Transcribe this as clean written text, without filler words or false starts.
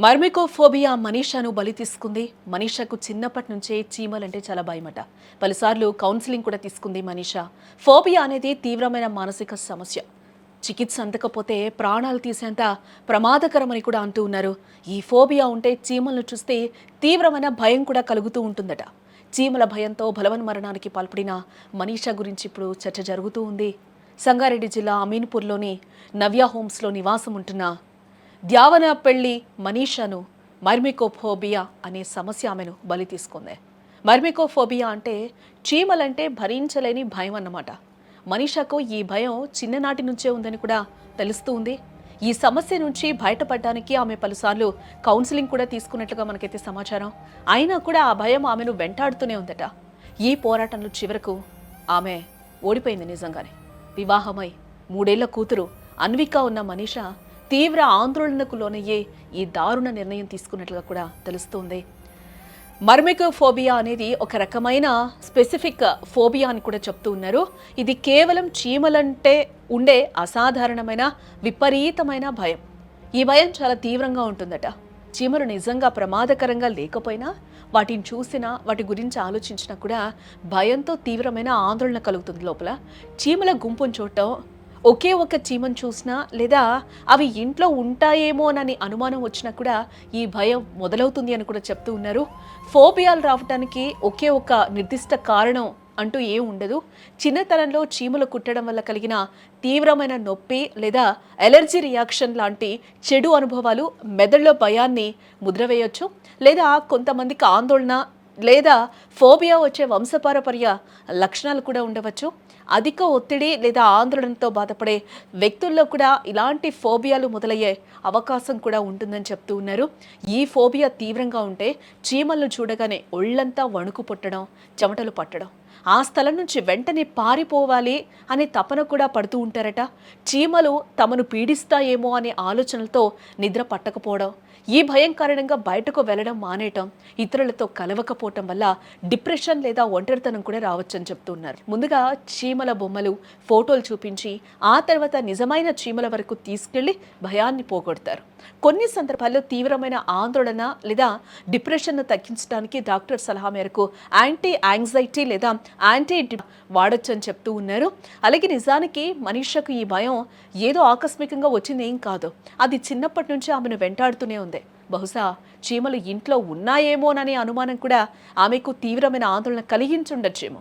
మర్మికోఫోబియా మనీషాను బలి తీసుకుంది. మనీషాకు చిన్నప్పటి నుంచే చీమలంటే చాలా భయమట. పలుసార్లు కౌన్సిలింగ్ కూడా తీసుకుంది మనీషా. ఫోబియా అనేది తీవ్రమైన మానసిక సమస్య. చికిత్స అందకపోతే ప్రాణాలు తీసేంత ప్రమాదకరమని కూడా అంటూ ఉన్నారు. ఈ ఫోబియా ఉంటే చీమలను చూస్తే తీవ్రమైన భయం కూడా కలుగుతూ ఉంటుందట. చీమల భయంతో బలవన్మరణానికి పాల్పడిన మనీషా గురించి ఇప్పుడు చర్చ జరుగుతూ ఉంది. సంగారెడ్డి జిల్లా అమీన్పూర్లోని నవ్య హోమ్స్లో నివాసం ఉంటున్న ద్యావనపల్లి మనీషాను మర్మికోఫోబియా అనే సమస్య ఆమెను బలి తీసుకుంది. మర్మికోఫోబియా అంటే చీమలంటే భరించలేని భయం అన్నమాట. మనీషాకు ఈ భయం చిన్ననాటి నుంచే ఉందని కూడా తెలుస్తూ ఉంది. ఈ సమస్య నుంచి బయటపడడానికి ఆమె పలుసార్లు కౌన్సిలింగ్ కూడా తీసుకున్నట్లుగా మనకైతే సమాచారం. అయినా కూడా ఆ భయం ఆమెను వెంటాడుతూనే ఉందట. ఈ పోరాటంలో చివరకు ఆమె ఓడిపోయింది నిజంగానే. వివాహమై 3 ఏళ్ల కూతురు అన్విక ఉన్న మనీషా తీవ్ర ఆందోళనకు లోనయ్యే ఈ దారుణ నిర్ణయం తీసుకున్నట్లుగా కూడా తెలుస్తోంది. మర్మికోఫోబియా అనేది ఒక రకమైన స్పెసిఫిక్ ఫోబియా అని కూడా చెప్తూ ఉన్నారు. ఇది కేవలం చీమలంటే ఉండే అసాధారణమైన విపరీతమైన భయం. ఈ భయం చాలా తీవ్రంగా ఉంటుందట. చీమలు నిజంగా ప్రమాదకరంగా లేకపోయినా వాటిని చూసినా వాటి గురించి ఆలోచించినా కూడా భయంతో తీవ్రమైన ఆందోళన కలుగుతుంది లోపల. చీమల గుంపును చూడటం, ఒకే ఒక చీమను చూసినా లేదా అవి ఇంట్లో ఉంటాయేమోనని అనుమానం వచ్చినా కూడా ఈ భయం మొదలవుతుంది అని కూడా చెప్తూ ఉన్నారు. ఫోబియాలు రావడానికి ఒకే ఒక నిర్దిష్ట కారణం అంటూ ఏం ఉండదు. చిన్నతనంలో చీమలు కుట్టడం వల్ల కలిగిన తీవ్రమైన నొప్పి లేదా ఎలర్జీ రియాక్షన్ లాంటి చెడు అనుభవాలు మెదడులో భయాన్ని ముద్రవేయొచ్చు. లేదా కొంతమందికి ఆందోళన లేదా ఫోబియా వచ్చే వంశపారపర్య లక్షణాలు కూడా ఉండవచ్చు. అధిక ఒత్తిడి లేదా ఆందోళనతో బాధపడే వ్యక్తుల్లో కూడా ఇలాంటి ఫోబియాలు మొదలయ్యే అవకాశం కూడా ఉంటుందని చెప్తూ ఉన్నారు. ఈ ఫోబియా తీవ్రంగా ఉంటే చీమలను చూడగానే ఒళ్ళంతా వణుకు పుట్టడం, చెమటలు పట్టడం, ఆ స్థలం నుంచి వెంటనే పారిపోవాలి అనే తపన కూడా పడుతూ ఉంటారట. చీమలు తమను పీడిస్తాయేమో అనే ఆలోచనలతో నిద్ర పట్టకపోవడం, ఈ భయం కారణంగా బయటకు వెళ్ళడం మానేయటం, ఇతరులతో కలవకపోవటం వల్ల డిప్రెషన్ లేదా ఒంటరితనం కూడా రావచ్చని చెప్తున్నారు. ముందుగా చీమల బొమ్మలు, ఫోటోలు చూపించి ఆ తర్వాత నిజమైన చీమల వరకు తీసుకెళ్లి భయాన్ని పోగొడతారు. కొన్ని సందర్భాల్లో తీవ్రమైన ఆందోళన లేదా డిప్రెషన్ను తగ్గించడానికి డాక్టర్ సలహా మేరకు యాంటీ యాంగ్జైటీ లేదా యాంటీ వాడొచ్చు అని చెప్తూ ఉన్నారు. అలాగే నిజానికి మనీషాకు ఈ భయం ఏదో ఆకస్మికంగా వచ్చింది ఏం కాదు. అది చిన్నప్పటి నుంచి ఆమెను వెంటాడుతూనే ఉంది. బహుశా చీమలు ఇంట్లో ఉన్నాయేమోననే అనుమానం కూడా ఆమెకు తీవ్రమైన ఆందోళన కలిగించుండొచ్చేమో.